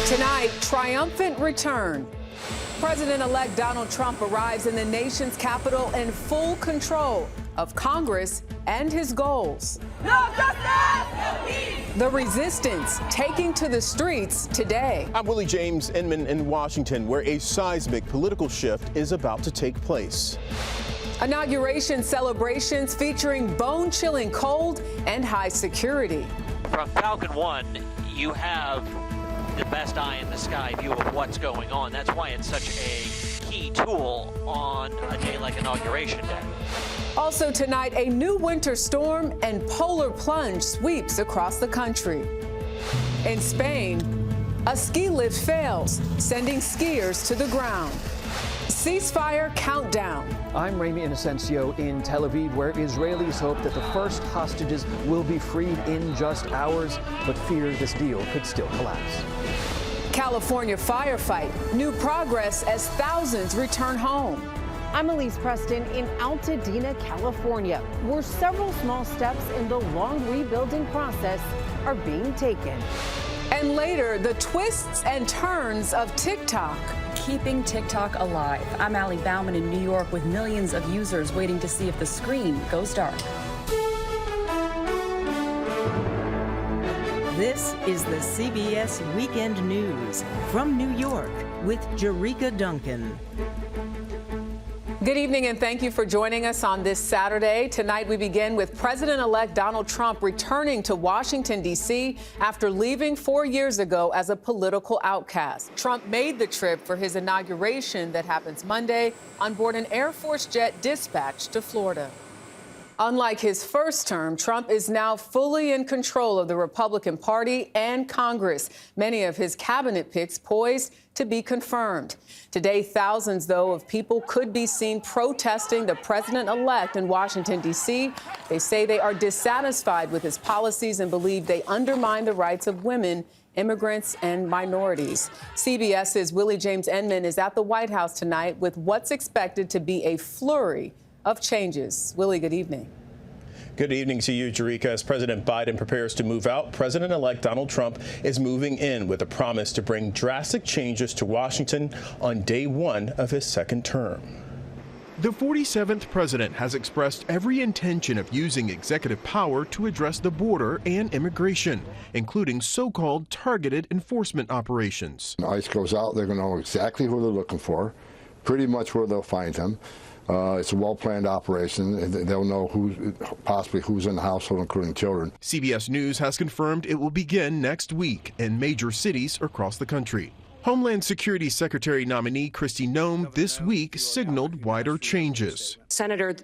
Tonight, triumphant return. President-elect Donald Trump arrives in the nation's capital in full control of Congress and his goals. No justice! No peace! The resistance taking to the streets today. I'm Willie James Inman in Washington, where a seismic political shift is about to take place. Inauguration celebrations featuring bone-chilling cold and high security. From Falcon 1, you have the best eye in the sky view of what's going on. That's why it's such a key tool on a day like Inauguration Day. Also tonight, a new winter storm and polar plunge sweeps across the country. In Spain, a ski lift fails, sending skiers to the ground. Ceasefire countdown. I'm Rami Inocencio in Tel Aviv, where Israelis hope that the first hostages will be freed in just hours, but fear this deal could still collapse. California firefight. New progress as thousands return home. I'm Elise Preston in Altadena, California, where several small steps in the long rebuilding process are being taken. And later, the twists and turns of TikTok. Keeping TikTok alive. I'm Allie Bauman in New York with millions of users waiting to see if the screen goes dark. This is the CBS Weekend News from New York with Jerika Duncan. Good evening and thank you for joining us on this Saturday. Tonight we begin with President-elect Donald Trump returning to Washington, D.C. after leaving 4 years ago as a political outcast. Trump made the trip for his inauguration that happens Monday on board an Air Force jet dispatched to Florida. Unlike his first term, Trump is now fully in control of the Republican Party and Congress. Many of his cabinet picks poised to be confirmed. Today, thousands, though, of people could be seen protesting the president-elect in Washington, D.C. They say they are dissatisfied with his policies and believe they undermine the rights of women, immigrants, and minorities. CBS's Willie James Inman is at the White House tonight with what's expected to be a flurry of changes. Willie, good evening. Good evening to you, Jerika. As President Biden prepares to move out, President-elect Donald Trump is moving in with a promise to bring drastic changes to Washington on day one of his second term. The 47th president has expressed every intention of using executive power to address the border and immigration, including so-called targeted enforcement operations. When ICE goes out, they're going to know exactly who they're looking for, pretty much where they'll find him. It's a well-planned operation. They'll know possibly who's in the household, including children. CBS News has confirmed it will begin next week in major cities across the country. Homeland Security Secretary nominee Kristi Noem this week signaled wider changes.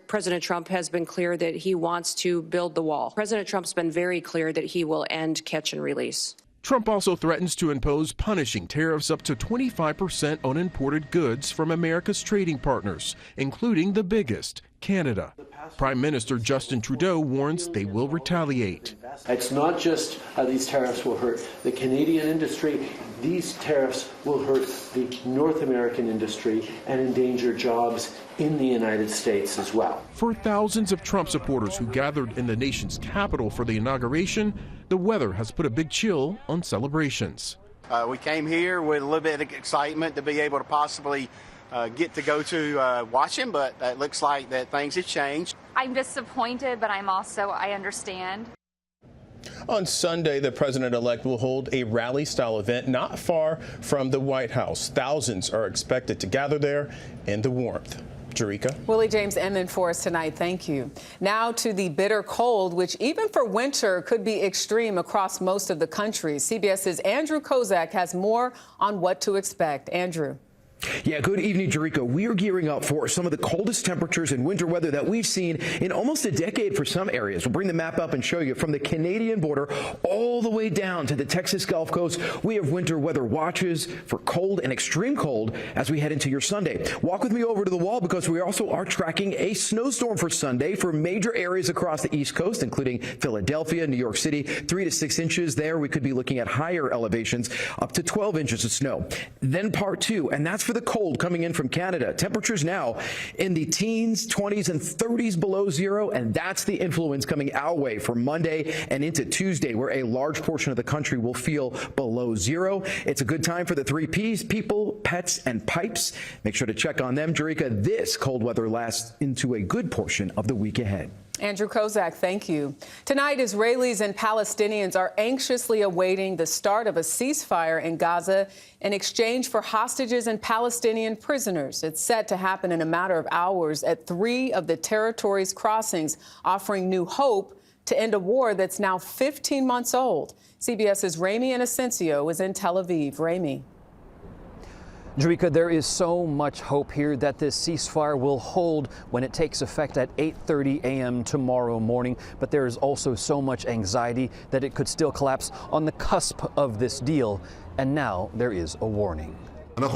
President Trump has been clear that he wants to build the wall. President Trump's been very clear that he will end catch and release. Trump also threatens to impose punishing tariffs up to 25% on imported goods from America's trading partners, including the biggest, Canada. Prime Minister Justin Trudeau warns they will retaliate. It's not just how these tariffs will hurt the Canadian industry. These tariffs will hurt the North American industry and endanger jobs in the United States as well. For thousands of Trump supporters who gathered in the nation's capital for the inauguration, the weather has put a big chill on celebrations. We came here with a little bit of excitement to be able to possibly get to go to Washington, but it looks like that things have changed. I'm disappointed, but I understand. On Sunday, the president-elect will hold a rally-style event not far from the White House. Thousands are expected to gather there in the warmth. Jerika. Willie James Inman for us tonight. Thank you. Now to the bitter cold, which even for winter could be extreme across most of the country. CBS's Andrew Kozak has more on what to expect. Andrew. Yeah, good evening, Jerika. We are gearing up for some of the coldest temperatures and winter weather that we've seen in almost a decade for some areas. We'll bring the map up and show you from the Canadian border all the way down to the Texas Gulf Coast. We have winter weather watches for cold and extreme cold as we head into your Sunday. Walk with me over to the wall because we also are tracking a snowstorm for Sunday for major areas across the East Coast, including Philadelphia, New York City, 3 to 6 inches there. We could be looking at higher elevations, up to 12 inches of snow. Then part two, and that's for the cold coming in from Canada. Temperatures now in the teens, 20s, and 30s below zero, and that's the influence coming our way for Monday and into Tuesday, where a large portion of the country will feel below zero. It's a good time for the 3 Ps, people, pets, and pipes. Make sure to check on them. Jerika, this cold weather lasts into a good portion of the week ahead. Andrew Kozak, thank you. Tonight, Israelis and Palestinians are anxiously awaiting the start of a ceasefire in Gaza in exchange for hostages and Palestinian prisoners. It's set to happen in a matter of hours at 3 of the territory's crossings, offering new hope to end a war that's now 15 months old. CBS's Ramy Inocencio is in Tel Aviv. Ramy. Jerika, there is so much hope here that this ceasefire will hold when it takes effect at 8:30 a.m. tomorrow morning. But there is also so much anxiety that it could still collapse on the cusp of this deal. And now there is a warning. Prime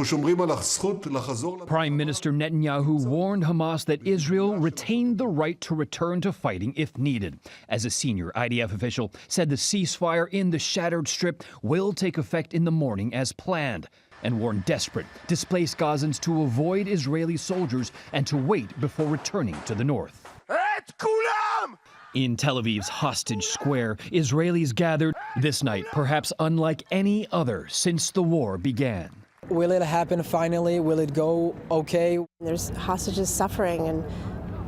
Minister Netanyahu warned Hamas that Israel retained the right to return to fighting if needed. As a senior IDF official said, the ceasefire in the shattered strip will take effect in the morning as planned, and warned desperate displaced Gazans to avoid Israeli soldiers and to wait before returning to the north. In Tel Aviv's Hostage Square, Israelis gathered this night, perhaps unlike any other since the war began. Will it happen finally? Will it go okay? There's hostages suffering,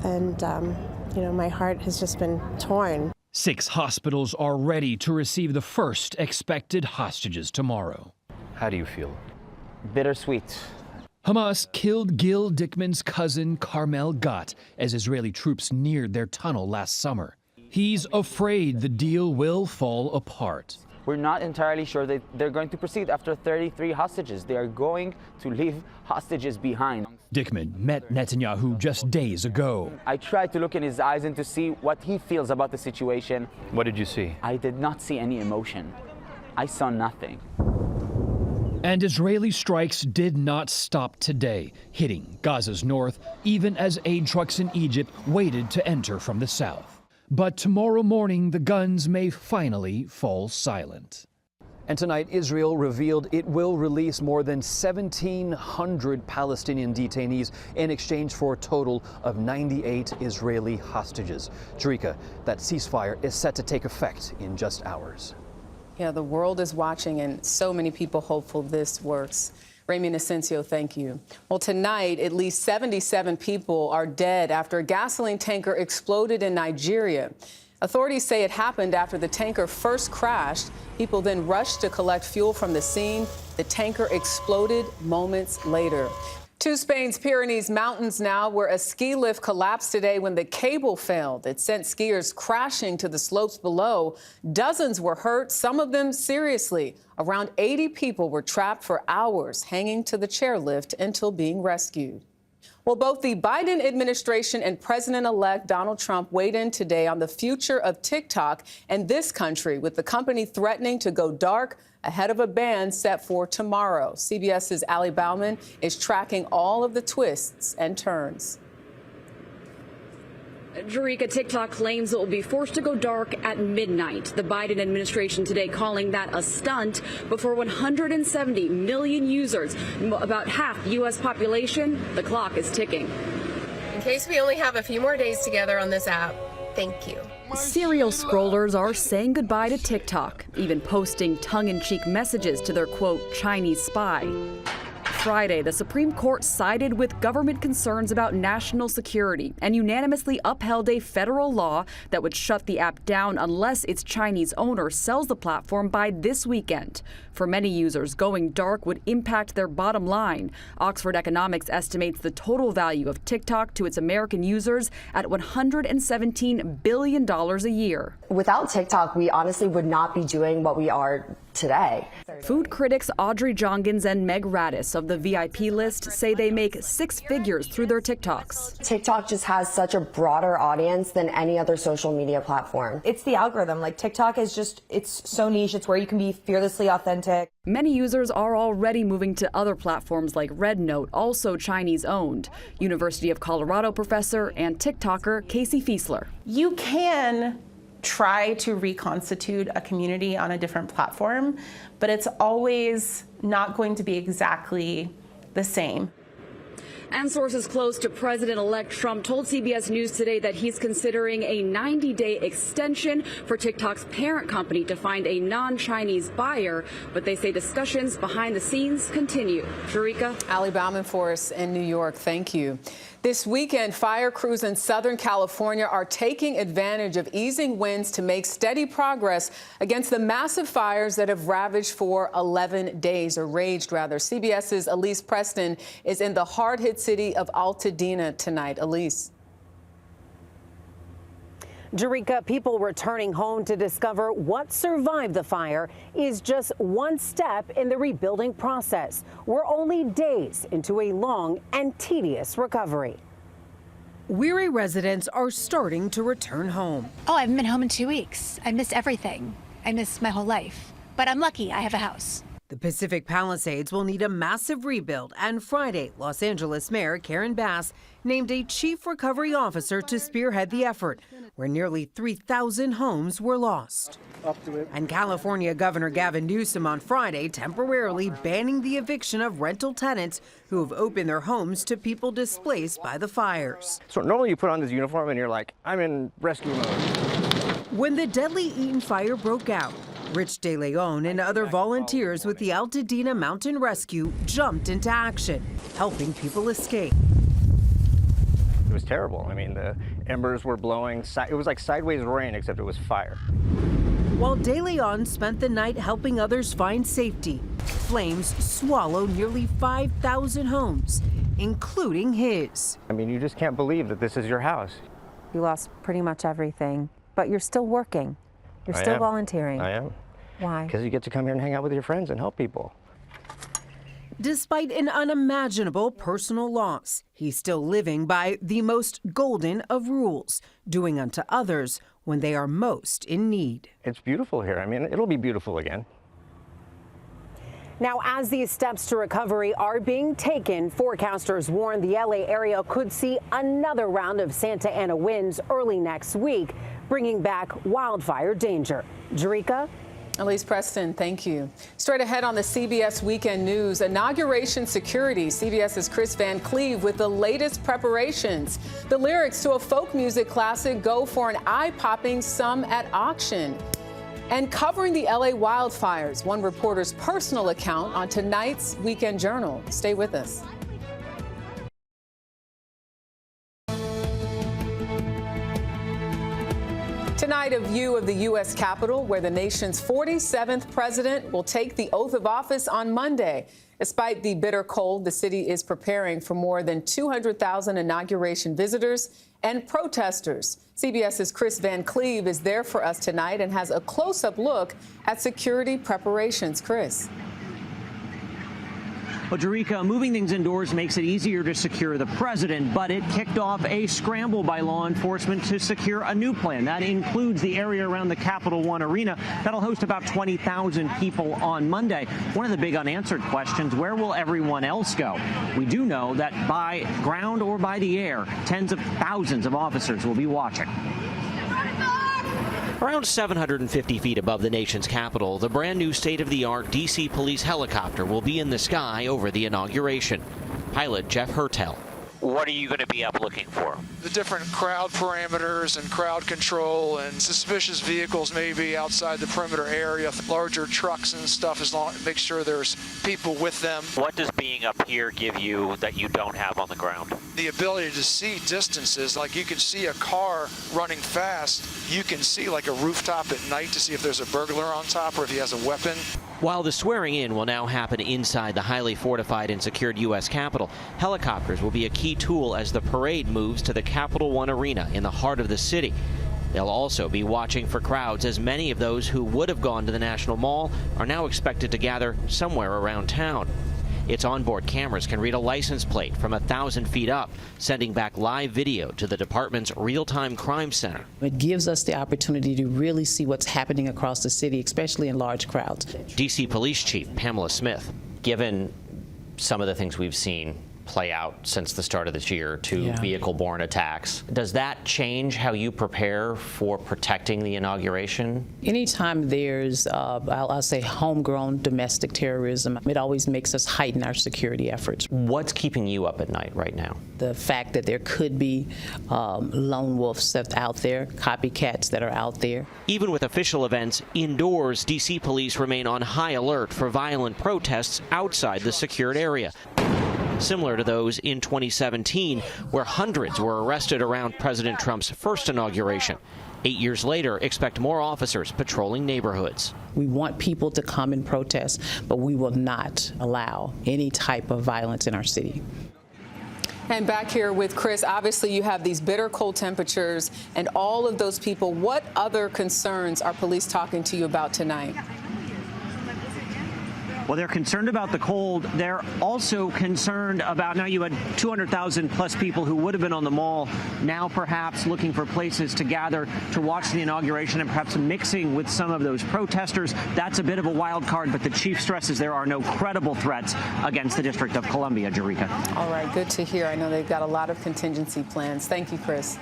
and my heart has just been torn. 6 hospitals are ready to receive the first expected hostages tomorrow. How do you feel? Bittersweet. Hamas killed Gil Dickman's cousin Carmel Gott as Israeli troops neared their tunnel last summer. He's afraid the deal will fall apart. We're not entirely sure that they're going to proceed after 33 hostages. They are going to leave hostages behind. Dickman met Netanyahu just days ago. I tried to look in his eyes and to see what he feels about the situation. What did you see? I did not see any emotion. I saw nothing. And Israeli strikes did not stop today, hitting Gaza's north, even as aid trucks in Egypt waited to enter from the south. But tomorrow morning, the guns may finally fall silent. And tonight, Israel revealed it will release more than 1,700 Palestinian detainees in exchange for a total of 98 Israeli hostages. Jerika, that ceasefire is set to take effect in just hours. Yeah, the world is watching, and so many people hopeful this works. Ramy Inocencio, thank you. Well, tonight, at least 77 people are dead after a gasoline tanker exploded in Nigeria. Authorities say it happened after the tanker first crashed. People then rushed to collect fuel from the scene. The tanker exploded moments later. To Spain's Pyrenees Mountains now, where a ski lift collapsed today when the cable failed. It sent skiers crashing to the slopes below. Dozens were hurt, some of them seriously. Around 80 people were trapped for hours, hanging to the chairlift until being rescued. Well, both the Biden administration and President-elect Donald Trump weighed in today on the future of TikTok and this country, with the company threatening to go dark ahead of a ban set for tomorrow. CBS's Ali Bauman is tracking all of the twists and turns. Jerika, TikTok claims it will be forced to go dark at midnight. The Biden administration today calling that a stunt. Before 170 million users, about half the U.S. population, the clock is ticking. In case we only have a few more days together on this app, thank you. Serial scrollers are saying goodbye to TikTok, even posting tongue-in-cheek messages to their, quote, Chinese spy. Friday, the Supreme Court sided with government concerns about national security and unanimously upheld a federal law that would shut the app down unless its Chinese owner sells the platform by this weekend. For many users, going dark would impact their bottom line. Oxford Economics estimates the total value of TikTok to its American users at $117 billion a year. Without TikTok, we honestly would not be doing what we are today. Food critics Audrey Jongins and Meg Radis of the VIP list say they make 6 figures through their TikToks. TikTok just has such a broader audience than any other social media platform. It's the algorithm. Like, TikTok is just, it's so niche. It's where you can be fearlessly authentic. Many users are already moving to other platforms like RedNote, also Chinese-owned. University of Colorado professor and TikToker Casey Fiesler. You can try to reconstitute a community on a different platform, but it's always not going to be exactly the same. And sources close to President-elect Trump told CBS News today that he's considering a 90-day extension for TikTok's parent company to find a non-Chinese buyer, but they say discussions behind the scenes continue. Sharika? Ali Bauman for us in New York. Thank you. This weekend, fire crews in Southern California are taking advantage of easing winds to make steady progress against the massive fires that have ravaged for 11 days, or raged rather. CBS's Elise Preston is in the hard-hit city of Altadena tonight. Elise. Jerika, people returning home to discover what survived the fire is just one step in the rebuilding process. We're only days into a long and tedious recovery. Weary residents are starting to return home. Oh, I haven't been home in 2 weeks. I missed everything. I missed my whole life. But I'm lucky I have a house. The Pacific Palisades will need a massive rebuild, and Friday, Los Angeles Mayor Karen Bass named a chief recovery officer to spearhead the effort, where nearly 3,000 homes were lost. And California Governor Gavin Newsom on Friday temporarily banning the eviction of rental tenants who have opened their homes to people displaced by the fires. So normally you put on this uniform and you're like, I'm in rescue mode. When the deadly Eaton fire broke out, Rich De Leon and other volunteers with the Altadena Mountain Rescue jumped into action, helping people escape. It was terrible. I mean, the embers were blowing. It was like sideways rain, except it was fire. While De Leon spent the night helping others find safety, flames swallowed nearly 5,000 homes, including his. I mean, you just can't believe that this is your house. You lost pretty much everything, but you're still working. You're still volunteering. I am. Why? Because you get to come here and hang out with your friends and help people. Despite an unimaginable personal loss, he's still living by the most golden of rules, doing unto others when they are most in need. It's beautiful here. I mean, it'll be beautiful again. Now, as these steps to recovery are being taken, forecasters warn the LA area could see another round of Santa Ana winds early next week, bringing back wildfire danger. Jerika? Elise Preston, thank you. Straight ahead on the CBS Weekend News, inauguration security. CBS's Chris Van Cleve with the latest preparations. The lyrics to a folk music classic go for an eye-popping sum at auction. And covering the LA wildfires, one reporter's personal account on tonight's Weekend Journal. Stay with us. Tonight, a view of the U.S. Capitol, where the nation's 47th president will take the oath of office on Monday. Despite the bitter cold, the city is preparing for more than 200,000 inauguration visitors and protesters. CBS's Chris Van Cleve is there for us tonight and has a close-up look at security preparations. Chris. Well, Jerika, moving things indoors makes it easier to secure the president, but it kicked off a scramble by law enforcement to secure a new plan. That includes the area around the Capital One Arena that'll host about 20,000 people on Monday. One of the big unanswered questions, where will everyone else go? We do know that by ground or by the air, tens of thousands of officers will be watching. Around 750 feet above the nation's capital, the brand new state-of-the-art D.C. police helicopter will be in the sky over the inauguration. Pilot Jeff Hertel. What are you going to be up looking for? The different crowd parameters and crowd control and suspicious vehicles maybe outside the perimeter area, larger trucks and stuff, as long make sure there's people with them. What does being up here give you that you don't have on the ground? The ability to see distances, like you can see a car running fast, you can see like a rooftop at night to see if there's a burglar on top or if he has a weapon. While the swearing in will now happen inside the highly fortified and secured U.S. Capitol, helicopters will be a key tool as the parade moves to the Capital One Arena in the heart of the city. They'll also be watching for crowds, as many of those who would have gone to the National Mall are now expected to gather somewhere around town. Its onboard cameras can read a license plate from 1,000 feet up, sending back live video to the department's real-time crime center. It gives us the opportunity to really see what's happening across the city, especially in large crowds. D.C. Police Chief Pamela Smith. Given some of the things we've seen play out since the start of this year, two vehicle-borne attacks. Does that change how you prepare for protecting the inauguration? Anytime there's, I'll say, homegrown domestic terrorism, it always makes us heighten our security efforts. What's keeping you up at night right now? The fact that there could be lone wolves that's out there, copycats that are out there. Even with official events indoors, D.C. police remain on high alert for violent protests outside the secured area, similar to those in 2017, where hundreds were arrested around President Trump's first inauguration. 8 years later, expect more officers patrolling neighborhoods. We want people to come and protest, but we will not allow any type of violence in our city. And back here with Chris, obviously you have these bitter cold temperatures and all of those people. What other concerns are police talking to you about tonight? Well, they're concerned about the cold. They're also concerned about, now you had 200,000 plus people who would have been on the mall, now perhaps looking for places to gather to watch the inauguration and perhaps mixing with some of those protesters. That's a bit of a wild card, but the chief stresses there are no credible threats against the District of Columbia, Jerika. All right, good to hear. I know they've got a lot of contingency plans. Thank you, Chris.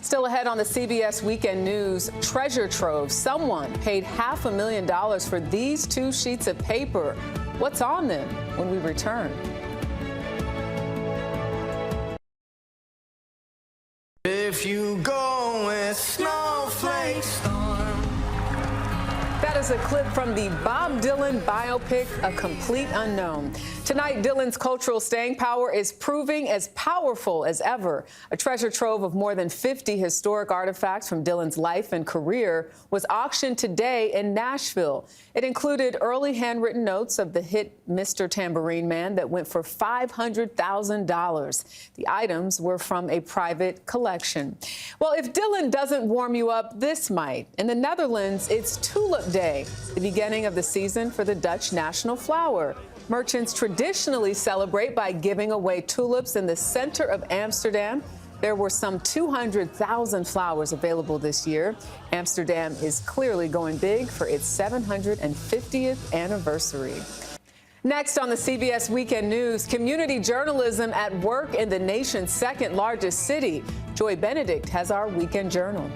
Still ahead on the CBS Weekend News, treasure trove. Someone paid $500,000 for these 2 sheets of paper. What's on them when we return? If you go with snowflake storm. That is a clip from the Bob Dylan biopic, A Complete Unknown. Tonight, Dylan's cultural staying power is proving as powerful as ever. A treasure trove of more than 50 historic artifacts from Dylan's life and career was auctioned today in Nashville. It included early handwritten notes of the hit Mr. Tambourine Man that went for $500,000. The items were from a private collection. Well, if Dylan doesn't warm you up, this might. In the Netherlands, it's Tulip Day, the beginning of the season for the Dutch national flower. Merchants traditionally celebrate by giving away tulips in the center of Amsterdam. There were some 200,000 flowers available this year. Amsterdam is clearly going big for its 750th anniversary. Next on the CBS Weekend News, community journalism at work in the nation's second largest city. Joy Benedict has our Weekend Journal.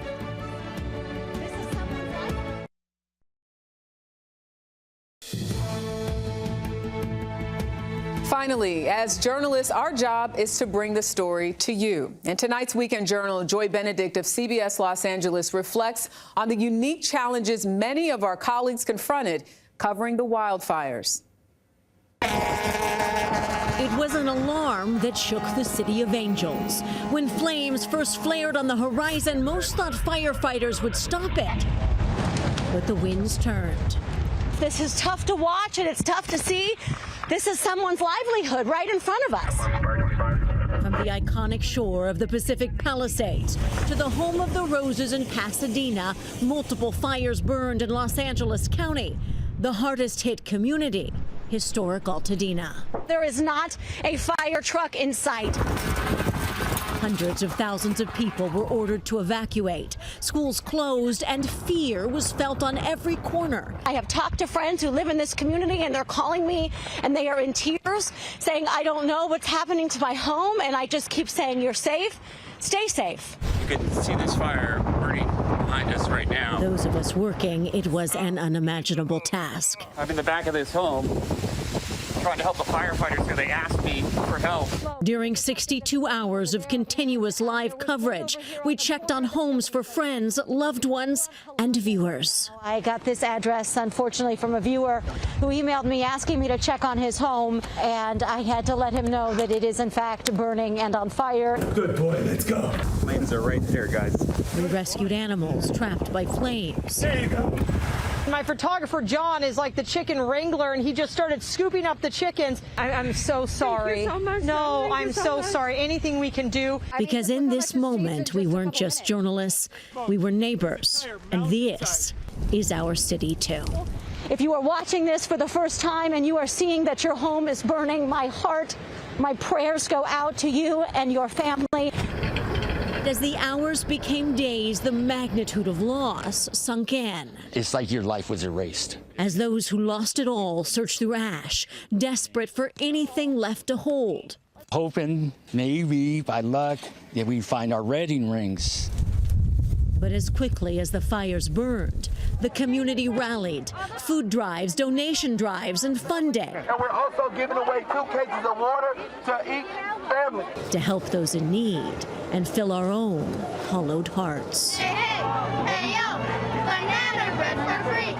Finally, as journalists, our job is to bring the story to you. In tonight's Weekend Journal, Joy Benedict of CBS Los Angeles reflects on the unique challenges many of our colleagues confronted covering the wildfires. It was an alarm that shook the city of Angels. When flames first flared on the horizon, most thought firefighters would stop it. But the winds turned. This is tough to watch and it's tough to see. This is someone's livelihood right in front of us. From the iconic shore of the Pacific Palisades to the home of the Roses in Pasadena, multiple fires burned in Los Angeles County, the hardest hit community, historic Altadena. There is not a fire truck in sight. Hundreds of thousands of people were ordered to evacuate. Schools closed and fear was felt on every corner. I have talked to friends who live in this community and they're calling me and they are in tears saying, I don't know what's happening to my home. And I just keep saying, you're safe. Stay safe. You can see this fire burning behind us right now. Those of us working, it was an unimaginable task. I'm in the back of this home trying to help the firefighters because they asked me for help. During 62 hours of continuous live coverage, we checked on homes for friends, loved ones, and viewers. I got this address, unfortunately, from a viewer who emailed me asking me to check on his home, and I had to let him know that it is, in fact, burning and on fire. Good boy, let's go. Flames are right there, guys. We rescued animals trapped by flames. There you go. My photographer, John, is like the chicken wrangler, and he just started scooping up the chickens. I'm so sorry. Thank you so much. No, I'm so sorry. Anything we can do. Because in this moment, we weren't just journalists, we were neighbors. And this is our city, too. If you are watching this for the first time and you are seeing that your home is burning, my heart, my prayers go out to you and your family. And as the hours became days, the magnitude of loss sunk in. It's like your life was erased. As those who lost it all search through ash, desperate for anything left to hold. Hoping, maybe, by luck, that we find our wedding rings. But as quickly as the fires burned, the community rallied. Food drives, donation drives, and fun day. And we're also giving away 2 cases of water to each family. To help those in need and fill our own hollowed hearts. Hey, yo, banana bread for free.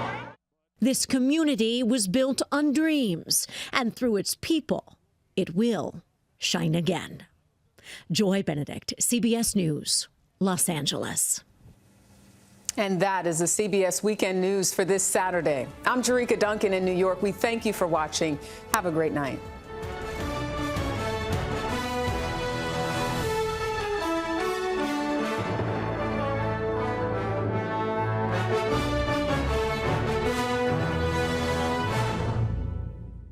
This community was built on dreams, and through its people, it will shine again. Joy Benedict, CBS News, Los Angeles. And that is the CBS Weekend News for this Saturday. I'm Jerika Duncan in New York. We thank you for watching. Have a great night.